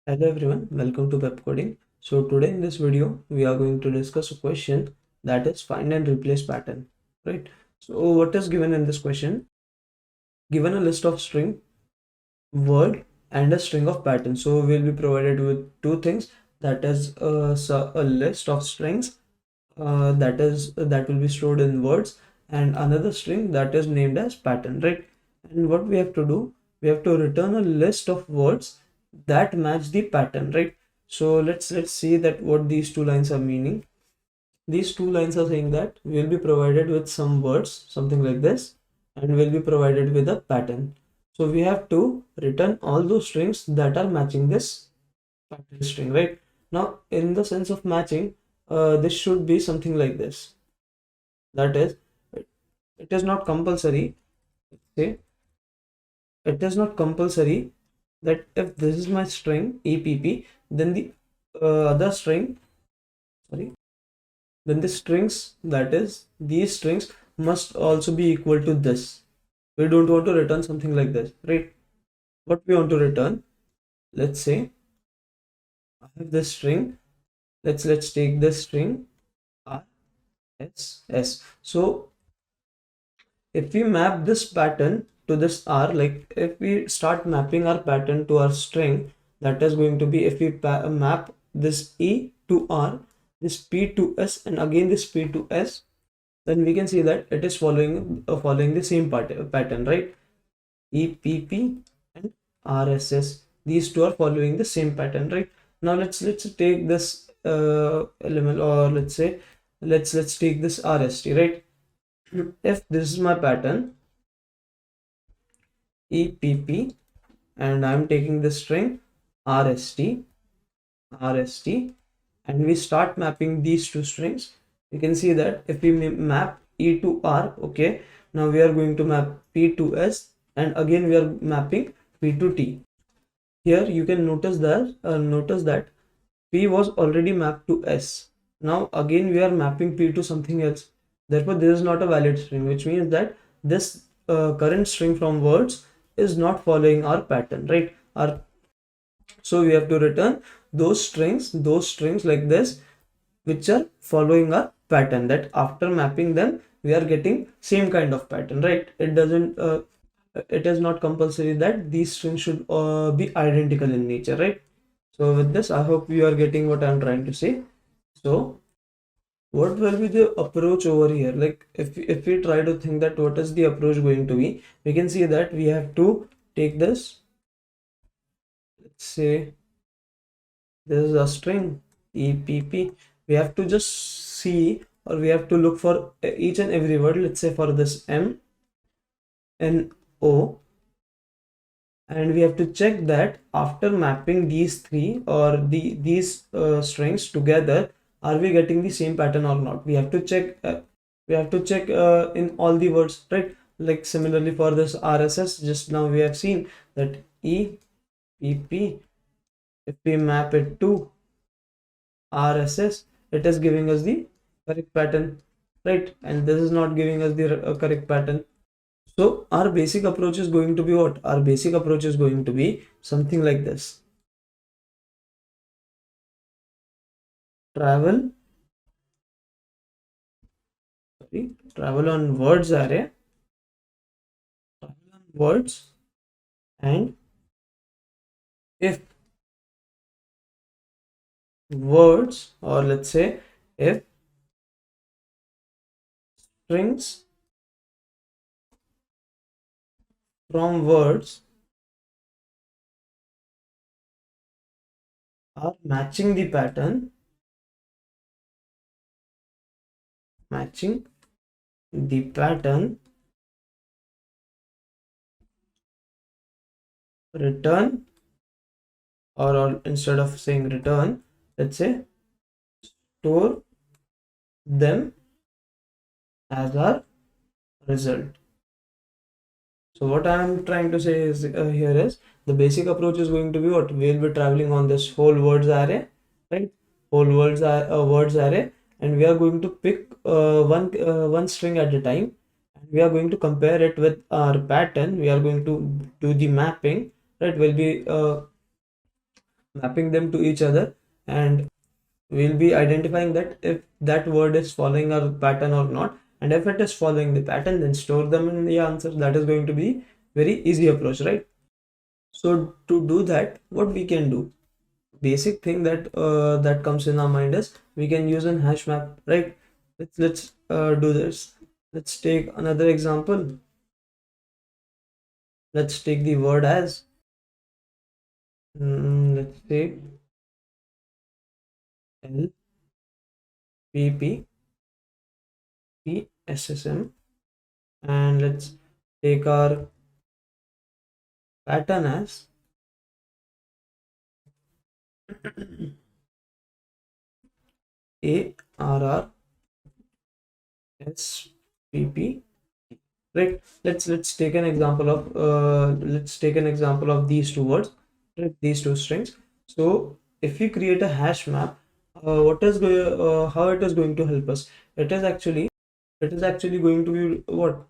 Hello everyone, welcome to Pepcoding. So today in this video, we are going to discuss a question that is find and replace pattern, right? So what is given in this question? Given a list of string, word and a string of pattern. So we'll be provided with two things, that is a list of strings that will be stored in words, and another string that is named as pattern, right? And what we have to do, we have to return a list of words that match the pattern, right? So let's see that what these two lines are meaning. These two lines are saying that we will be provided with some words, something like this, and we'll be provided with a pattern. So we have to return all those strings that are matching this pattern string, right? Now in the sense of matching, this should be something like this. That is, it is not compulsory. Say, it is not compulsory that if this is my string EPP, then the other string, sorry, then the strings, that is, these strings must also be equal to this. We don't want to return something like this, right? What we want to return, let's say I have this string. Let's take this string R S S. So if we map this pattern to this R, like if we start mapping our pattern to our string, that is going to be, if we map this E to R, this P to S, and again this P to S, then we can see that it is following the same pattern, right? EPP and RSS, these two are following the same pattern, right? Now let's take this element, or let's take this RST, right? If this is my pattern EPP and I'm taking the string RST, and we start mapping these two strings, you can see that if we map E to R, okay, now we are going to map P to S, and again we are mapping P to T. Here you can notice that P was already mapped to S. Now again we are mapping P to something else. Therefore this is not a valid string, which means that this current string from words is not following our pattern, right? So we have to return those strings like this, which are following our pattern, that after mapping them we are getting same kind of pattern, right? It is not compulsory that these strings should be identical in nature, right? So with this, I hope you are getting what I'm trying to say. So what will be the approach over here? Like if we try to think that what is the approach going to be, we can see that we have to take this, let's say this is a string EPP. We have to just see, or we have to look for each and every word. Let's say for this M, N, O, and we have to check that after mapping these three, or these strings together, are we getting the same pattern or not? We have to check. In all the words, right? Like similarly for this RSS, just now we have seen that EPP. If we map it to RSS, it is giving us the correct pattern, right? And this is not giving us the correct pattern. So our basic approach is going to be what? Our basic approach is going to be something like this. Travel, travel on words array, travel on words, and if words, or let's say if strings from words are matching the pattern, matching the pattern, return, or instead of saying return, let's say store them as our result. So what I am trying to say is here is the basic approach is going to be what? We will be traveling on this whole words array, right? Words array, and we are going to pick one string at a time, and we are going to compare it with our pattern. We are going to do the mapping, right? We'll be mapping them to each other, and we'll be identifying that if that word is following our pattern or not, and if it is following the pattern, then store them in the answer. That is going to be very easy approach, right? So to do that, what we can do, basic thing that comes in our mind is we can use an hash map, right? Let's do this. Let's take another example. Let's take the word as let's say L P P P S S M, and let's take our pattern as A R R S P P, right? Let's take an example of these two words, right? These two strings. So if we create a hash map, how it is going to help us? It is actually going to be what?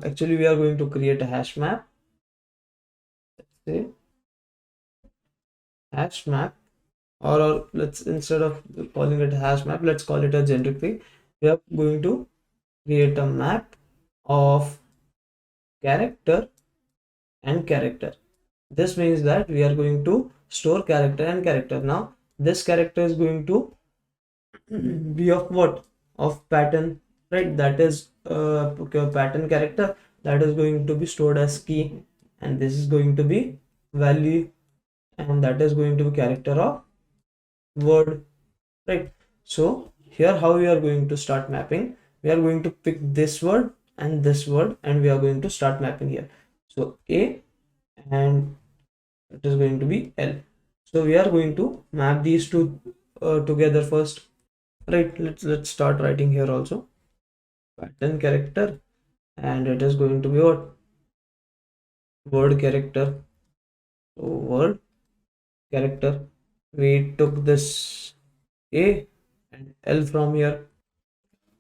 Actually, we are going to create a hash map. Say hash map, or let's, instead of calling it hash map, let's call it a generic thing. We are going to create a map of character and character. This means that we are going to store character and character. Now this character is going to be of what? Of pattern, right? That is pattern character, that is going to be stored as key, and this is going to be value, and that is going to be character of word, right? So here how we are going to start mapping, we are going to pick this word and this word, and we are going to start mapping here. So A, and it is going to be L. So we are going to map these two together first, right? Let's start writing here also pattern character, and it is going to be what? Word character. So word character, we took this A and L from here.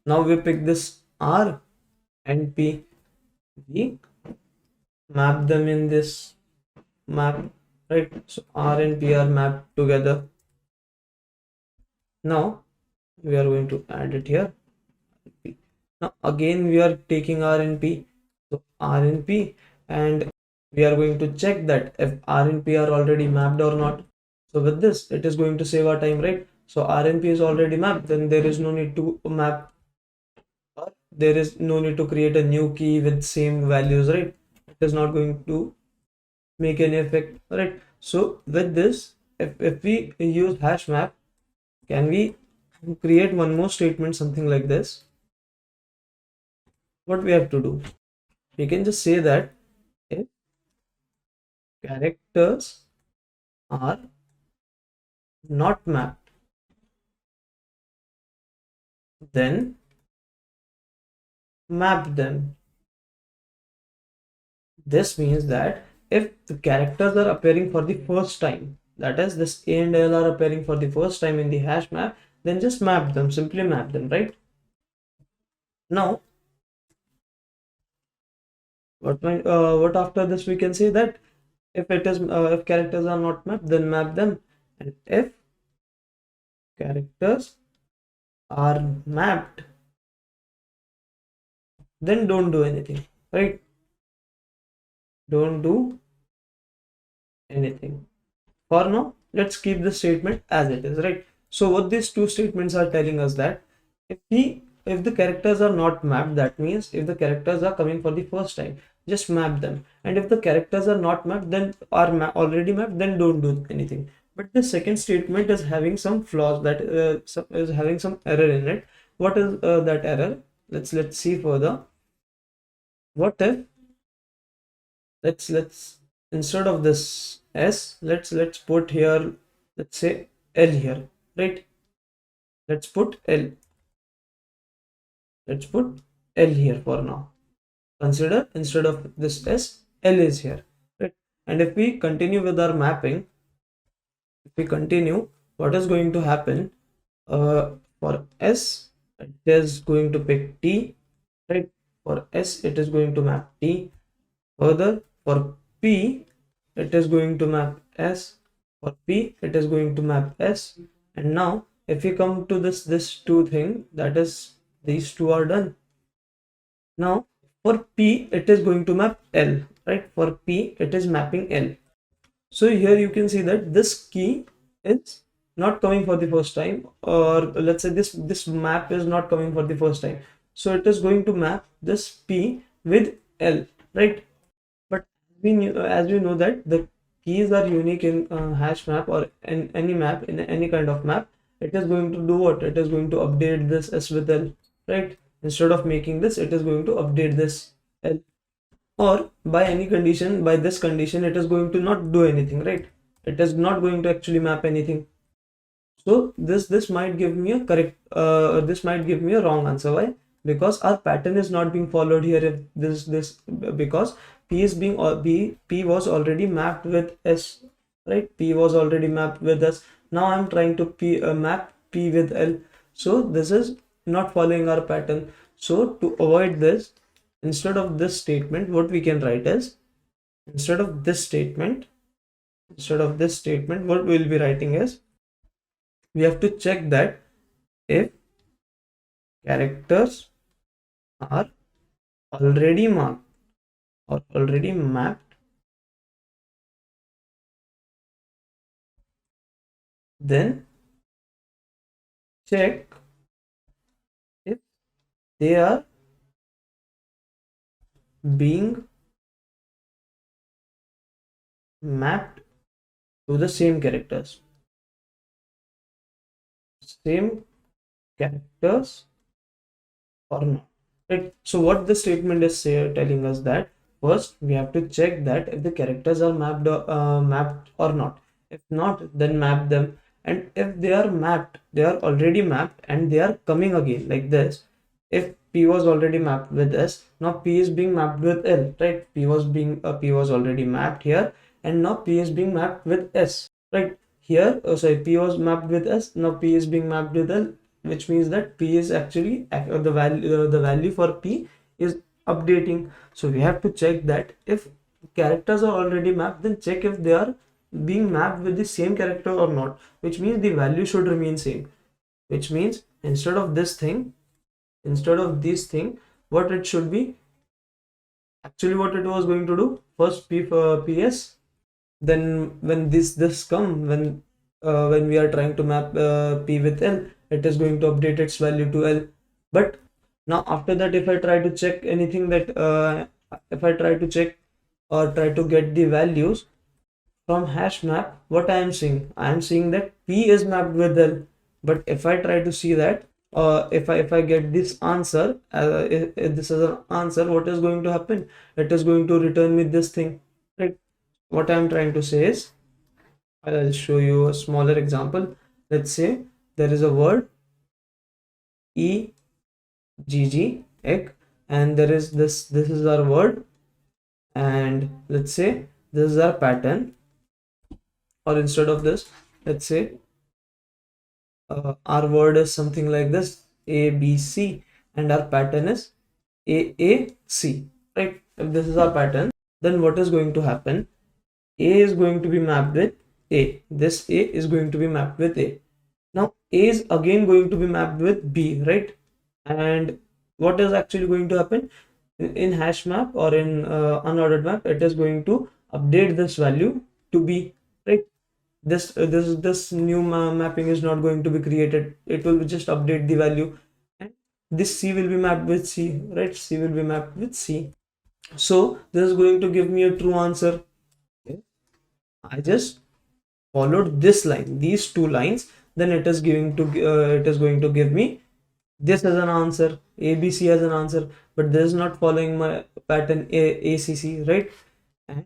Now we pick this R and P, we map them in this map, right? So R and P are mapped together. Now we are going to add it here. Now again we are taking R and P, so R and P, and we are going to check that if R and P are already mapped or not. So with this, it is going to save our time, right? So R and P is already mapped, then there is no need to map, or there is no need to create a new key with same values, right? It is not going to make any effect, right? So with this, if we use hash map, can we create one more statement, something like this? What we have to do, we can just say that if characters are not mapped, then map them. This means that if the characters are appearing for the first time, that is, this A and L are appearing for the first time in the hash map, then just map them, simply map them, right? Now what after this, we can say that if characters are not mapped, then map them, and if characters are mapped, then don't do anything, right? Don't do anything. For now, let's keep the statement as it is, right? So what these two statements are telling us, that if the characters are not mapped, that means if the characters are coming for the first time, just map them, and if the characters are not mapped, then already mapped, then don't do anything. But the second statement is having some flaws, that is having some error in it. What is that error? Let's see further. What if, let's instead of this S, let's put here, let's say L here, right? Let's put L. Let's put L here for now. Consider, instead of this S, L is here, right? And if we continue with our mapping, if we continue, what is going to happen? For S, it is going to pick T, right? For S, it is going to map T. Further, for P, it is going to map S. For P, it is going to map S. And now if we come to this two thing, that is these two are done. Now for P, it is going to map L, right? For P, it is mapping L. So here you can see that this key is not coming for the first time, or let's say this map is not coming for the first time. So it is going to map this P with L, right? But as we know that the keys are unique in hash map or in any map, in any kind of map. It is going to do what? It is going to update this S with L, right? Instead of making this, it is going to update this L. Or by any condition, by this condition, it is going to not do anything, right? It is not going to actually map anything. So this might give me a correct this might give me a wrong answer. Why? Because our pattern is not being followed here. If this because P is being P was already mapped with S, right? P was already mapped with S. Now I'm trying to map P with L. So this is not following our pattern. So to avoid this, instead of this statement, what we can write is, instead of this statement, what we'll be writing is, we have to check that if characters are already marked or already mapped, then check if they are being mapped to the same characters or not, right? So what the statement is telling us that first we have to check that if the characters are mapped or not. If not, then map them. And if they are mapped, they are already mapped and they are coming again like this. If P was already mapped with S, now P is being mapped with L, right? P was already mapped here, and now P is being mapped with S, right? Here, sorry, P was mapped with S, now P is being mapped with L, which means that P is actually the value for P is updating. So we have to check that if characters are already mapped, then check if they are being mapped with the same character or not, which means the value should remain same. Which means instead of this thing, what it should be, actually what it was going to do, first P for PS, then when this come, when we are trying to map P with L, it is going to update its value to L. But now after that, if I try to check anything that if I try to check or try to get the values from hash map, what I am seeing that P is mapped with L. But if I try to see that if I get this answer, if this is an answer, what is going to happen? It is going to return me this thing, right? What I am trying to say is, I'll show you a smaller example. Let's say there is a word egg, egg, and there is this is our word, and let's say this is our pattern, or instead of this, let's say our word is something like this, ABC, and our pattern is AAC, right? If this is our pattern, then what is going to happen? A is going to be mapped with A. This A is going to be mapped with A. Now A is again going to be mapped with B, right? And what is actually going to happen in hash map or in unordered map? It is going to update this value to B, right? This new mapping is not going to be created. It will just update the value, and this C will be mapped with C, right? C will be mapped with C. So this is going to give me a true answer. I just followed this line, these two lines, then it is going to give me this as an answer, ABC as an answer. But this is not following my pattern ACC, right? And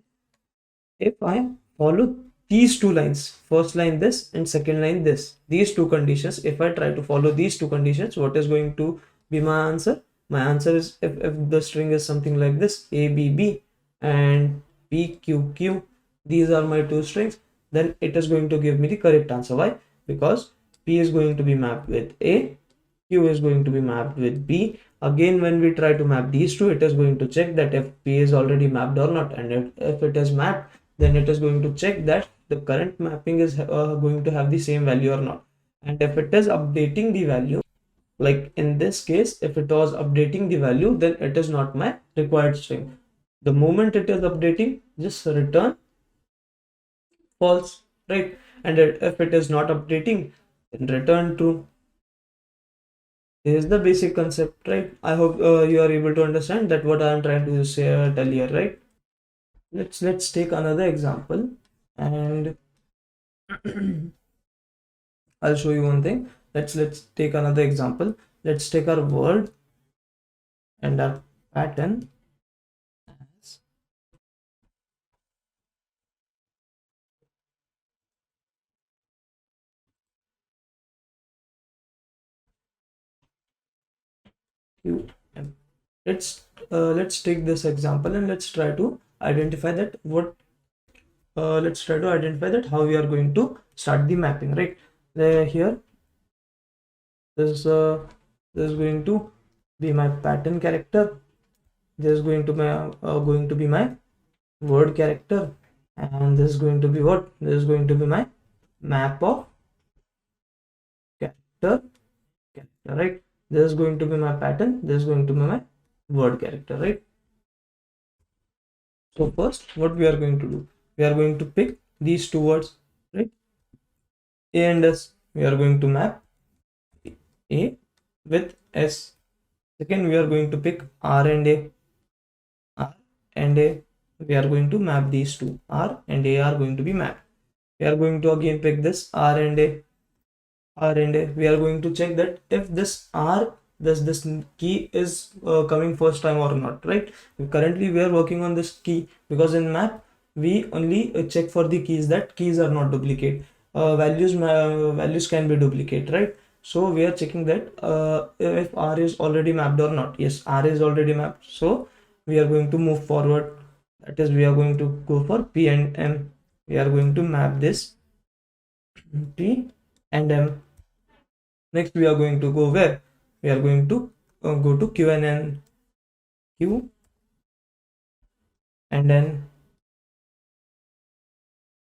if I follow these two lines, first line this and second line this, these two conditions, if I try to follow these two conditions, what is going to be my answer? My answer is, if the string is something like this, ABB and PQQ, these are my two strings, then it is going to give me the correct answer. Why? Because P is going to be mapped with A, Q is going to be mapped with B. Again, when we try to map these two, it is going to check that if P is already mapped or not, and if it is mapped, then it is going to check that the current mapping is going to have the same value or not. And if it is updating the value, like in this case, if it was updating the value, then it is not my required string. The moment it is updating, just return false, right? And if it is not updating, then return true. This is the basic concept, right? I hope you are able to understand that what I am trying to say tell here, right? Let's take another example, and I'll show you one thing. Let's take another example. Let's take our word and our pattern as QM. Let's take this example and let's try to identify that let's try to identify that how we are going to start the mapping, right? Here this is going to be my pattern character. This is going to be my word character, and this is going to be what? This is going to be my map of character, right? This is going to be my pattern. This is going to be my word character, right? So first, what we are going to do? We are going to pick these two words, right? A and S. We are going to map A with S. Second, we are going to pick R and A. R and A. We are going to map these two. R and A are going to be mapped. We are going to again pick this R and A. We are going to check that if this key is coming first time or not, right? Currently we are working on this key because in map we only check for the keys, that keys are not duplicate. Values can be duplicate, right? So we are checking that if R is already mapped or not. Yes, R is already mapped, so we are going to move forward. That is, we are going to go for P and M. We are going to map this P and M. Next, we are going to go where? We are going to go to Q and N. Q and N.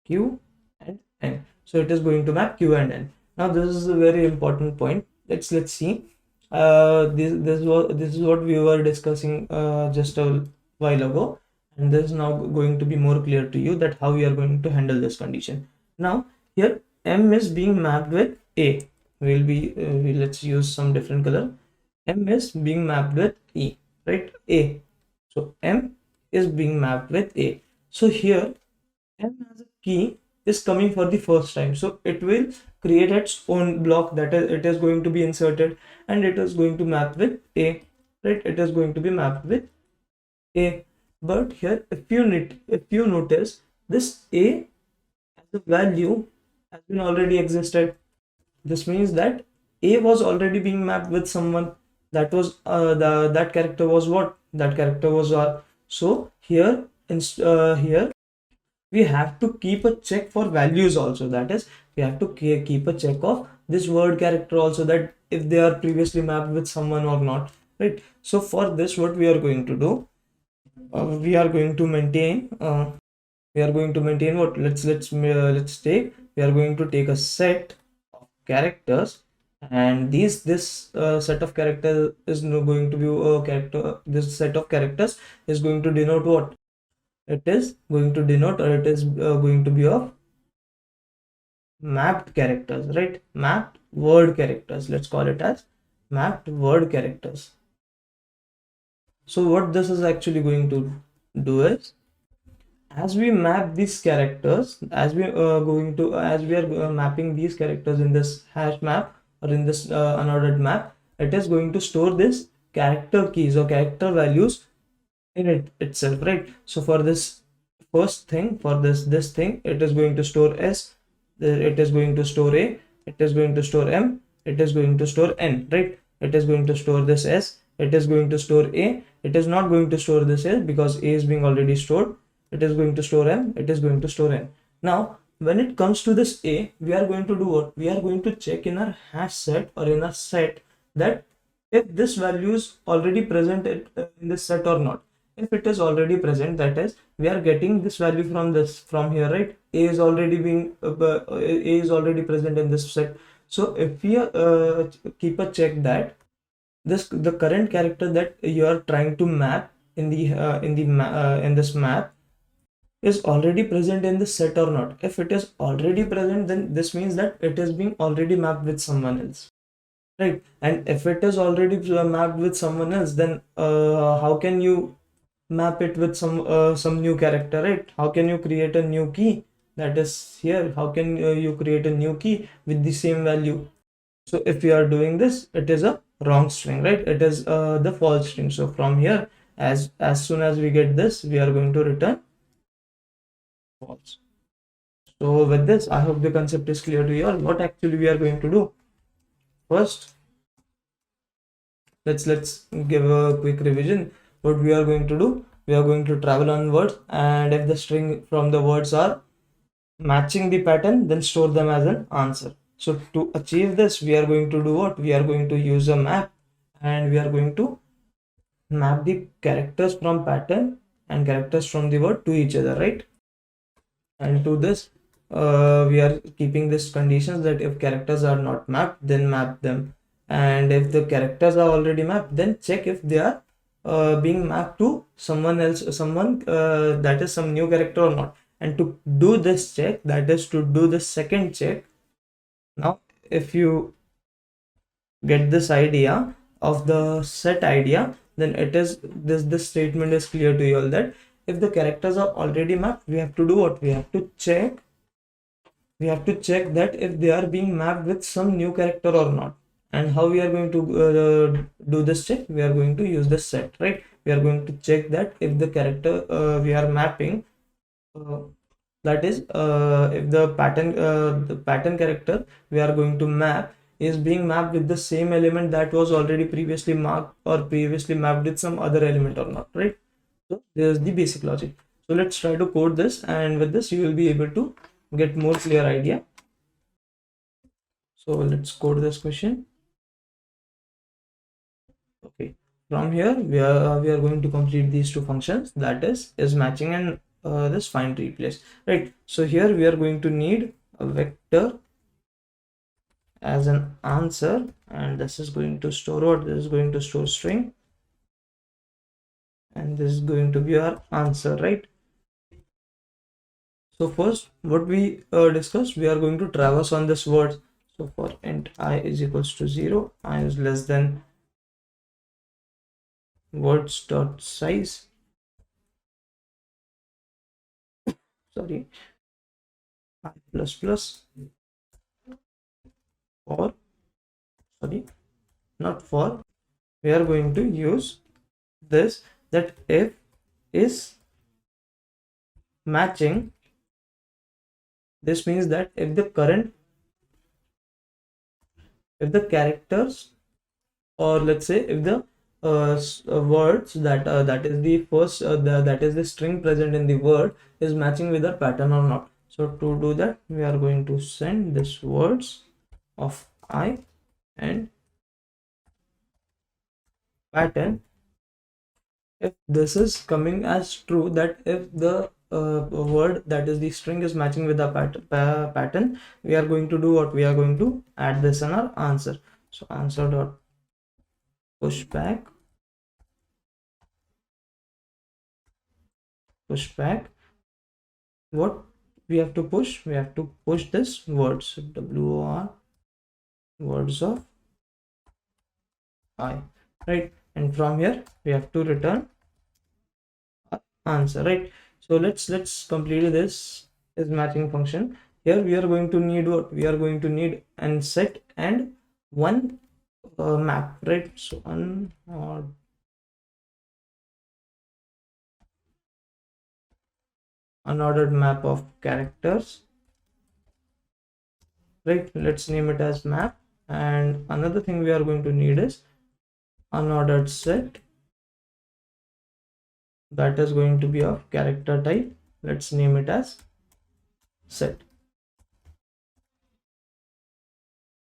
Q and N. So it is going to map Q and N. Now this is a very important point. Let's see. This is what we were discussing just a while ago, and this is now going to be more clear to you that how we are going to handle this condition. Now here M is being mapped with A. Let's use some different color. M is being mapped with E, right? A. So M is being mapped with A. So here M as a key is coming for the first time, so it will create its own block, that is, it is going to be inserted and it is going to map with A, right? It is going to be mapped with A. But here, if you notice, this A as a value has been already existed. This means that A was already being mapped with someone. That was that character was what? That character was R. So here here we have to keep a check for values also. That is, we have to keep a check of this word character also, that if they are previously mapped with someone or not, right? So for this, what we are going to do, we are going to maintain what? Let's take, we are going to take a set of characters, and this set of characters is going to be a character. This set of characters is going to denote what? It is going to denote, or it is going to be of mapped characters, right? Mapped word characters. Let's call it as mapped word characters. So what this is actually going to do is, as we map these characters, as we are mapping these characters in this hash map or in this unordered map, it is going to store this character keys or character values in it itself, right? So for this first thing, for this thing, it is going to store S, it is going to store A, it is going to store M, it is going to store N, right? It is going to store this S, it is going to store A, it is not going to store this S because A is being already stored. It is going to store M, it is going to store N. Now when it comes to this A, we are going to do what? We are going to check in our hash set or in our set that if this value is already present in this set or not. If it is already present, that is, we are getting this value from this, from here, right? A is already being A is already present in this set. So if we keep a check that the current character that you are trying to map in the in this map is already present in the set or not. If it is already present, then this means that it is being already mapped with someone else, right? And if it is already mapped with someone else, then how can you map it with some new character, right? How can you create a new key that is here? How can you create a new key with the same value? So if we are doing this, it is a wrong string, right? It is the false string. So from here, as soon as we get this, we are going to return false. So with this, I hope the concept is clear to you all. What actually we are going to do? First, let's give a quick revision. What we are going to do? We are going to travel on words, and if the string from the words are matching the pattern, then store them as an answer. So to achieve this, we are going to do what? We are going to use a map, and we are going to map the characters from pattern and characters from the word to each other, right? And to this, we are keeping this conditions that if characters are not mapped, then map them, and if the characters are already mapped, then check if they are being mapped to someone else, someone that is some new character or not. And to do this check, that is to do the second check. Now if you get this idea of the set idea, then it is this statement is clear to you all that if the characters are already mapped, we have to do what? We have to check that if they are being mapped with some new character or not. And how we are going to do this check? We are going to use the set, right? We are going to check that if the character we are mapping, uh, that is if the pattern character we are going to map is being mapped with the same element that was already previously marked or previously mapped with some other element or not, right? So there's the basic logic. So let's try to code this, and with this you will be able to get more clear idea. So let's code this question. Okay, from here we are going to complete these two functions, that is matching and this find replace, right? So here we are going to need a vector as an answer, and this is going to store what? This is going to store string, and this is going to be our answer, right? So first what we discussed, we are going to traverse on this word. So for int I is equals to 0, I is less than words dot size, sorry, I plus plus, or sorry, not for, we are going to use this, that if is matching, this means that if the characters, or let's say if the words that is the first that is the string present in the word is matching with the pattern or not. So to do that, we are going to send this words of I and pattern. If this is coming as true, that if the word that is the string is matching with the pattern, we are going to do what? We are going to add this in our answer. So answer dot pushback what we have to push? We have to push this words, WOR, words of I, right? And from here we have to return answer, right? So let's complete this is matching function. Here we are going to need what? We are going to need an set and one map, right? So unordered map of characters, right? Let's name it as map. And another thing we are going to need is unordered set, that is going to be of character type. Let's name it as set.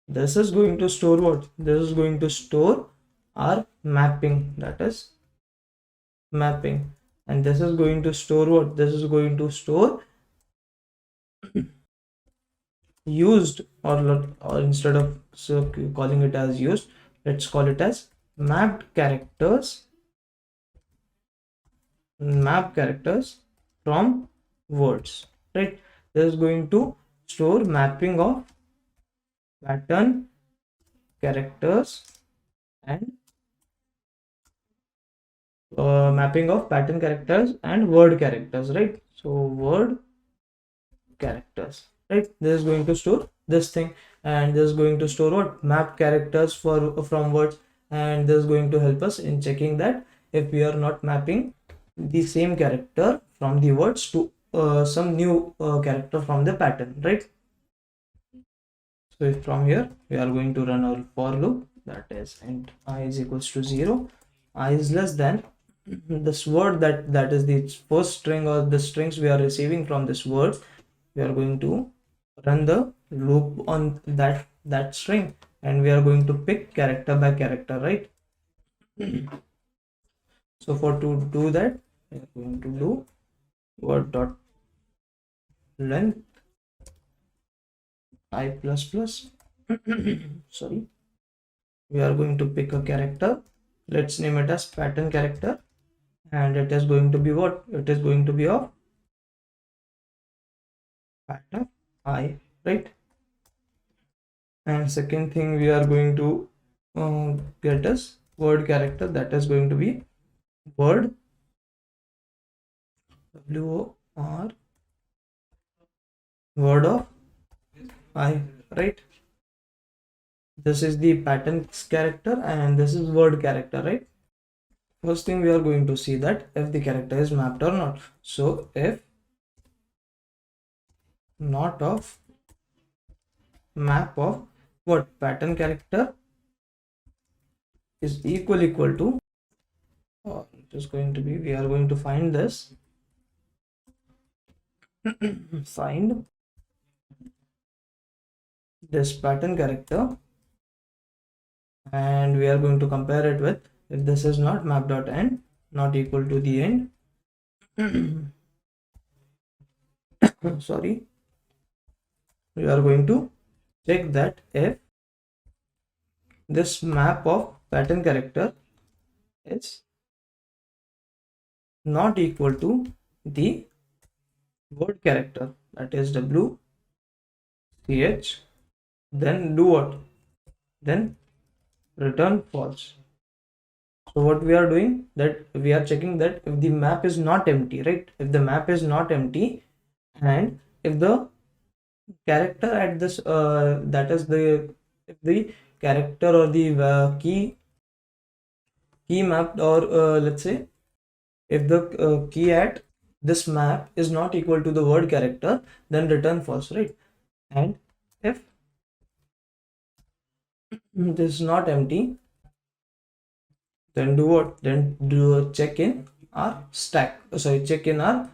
This is going to store what? This is going to store our mapping, that is mapping, and this is going to store what? This is going to store used, or instead of calling it as used, let's call it as mapped characters, map characters from words, right? This is going to store mapping of pattern characters and mapping of pattern characters and word characters, right? So word characters, right? This is going to store this thing, and this is going to store what? Map characters for from words, and this is going to help us in checking that if we are not mapping the same character from the words to some new character from the pattern, right? So if from here we are going to run our for loop, that is int I is equals to 0, I is less than this word, that is the first string or the strings we are receiving from this word. We are going to run the loop on that string, and we are going to pick character by character, right? So for to do that, we are going to do word dot length I plus plus sorry, we are going to pick a character. Let's name it as pattern character, and it is going to be what? It is going to be of pattern I, right? And second thing we are going to get as word character, that is going to be word, WOR, word of I, right? This is the pattern character and this is word character, right? First thing we are going to see that if the character is mapped or not. So if not of map of what? Pattern character is equal to, it is going to be, we are going to find this find this pattern character, and we are going to compare it with, if this is not map dot end not equal to the end sorry, we are going to check that if this map of pattern character is not equal to the word character, that is WCH, then do what? Then return false. So what we are doing, that we are checking that if the map is not empty, right? If the map is not empty, and if the character at this that is the, if the character or the key mapped, or let's say if the key at this map is not equal to the word character, then return false, right? And if this is not empty, then do what? Then do a check in our stack, sorry, check in our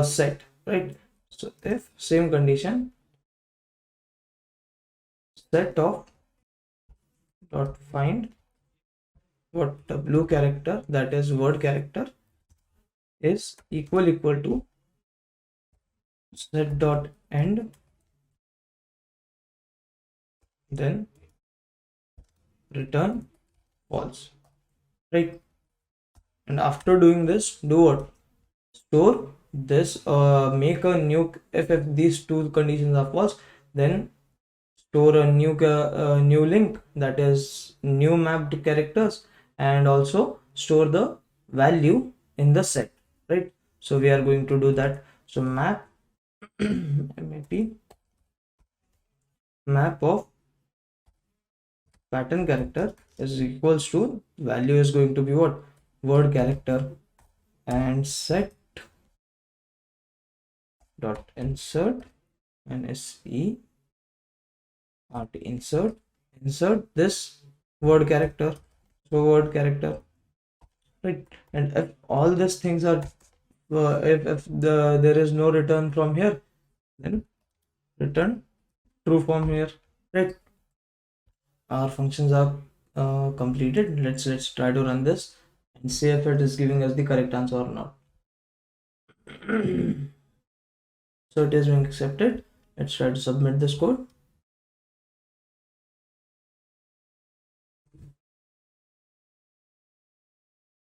set, right? So if same condition, set of dot find what? W character, that is word character, is equal to set dot end, then return false, right? And after doing this, do what? Store this, make a new, if these two conditions are false, then store a new link, that is new mapped characters, and also store the value in the set, right? So we are going to do that. So map map of pattern character is equals to, value is going to be what? Word character, and set dot insert, and insert this word character, so word character, right? And if all these things are if there is no return from here, then return true from here, right? Our functions are completed. Let's try to run this and see if it is giving us the correct answer or not. So it is being accepted. Let's try to submit this code.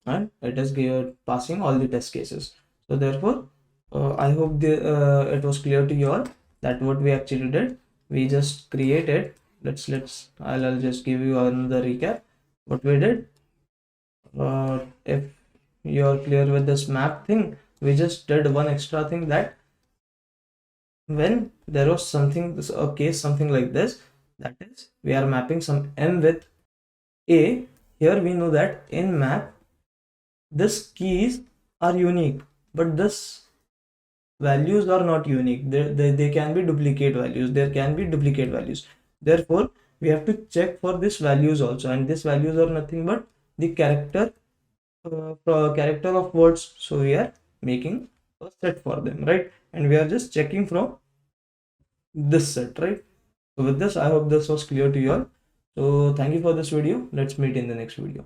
And it is passing all the test cases. So therefore, I hope it was clear to you all that what we actually did. We just created. I'll just give you another recap. What we did. If you're clear with this map thing, we just did one extra thing, that when there was a case something like this, that is we are mapping some m with a. Here we know that in map this keys are unique, but this values are not unique. They can be duplicate values. There can be duplicate values. Therefore, we have to check for these values also, and these values are nothing but the character of words. So we are making a set for them, right? And we are just checking from this set, right? So with this, I hope this was clear to you all. So thank you for this video. Let's meet in the next video.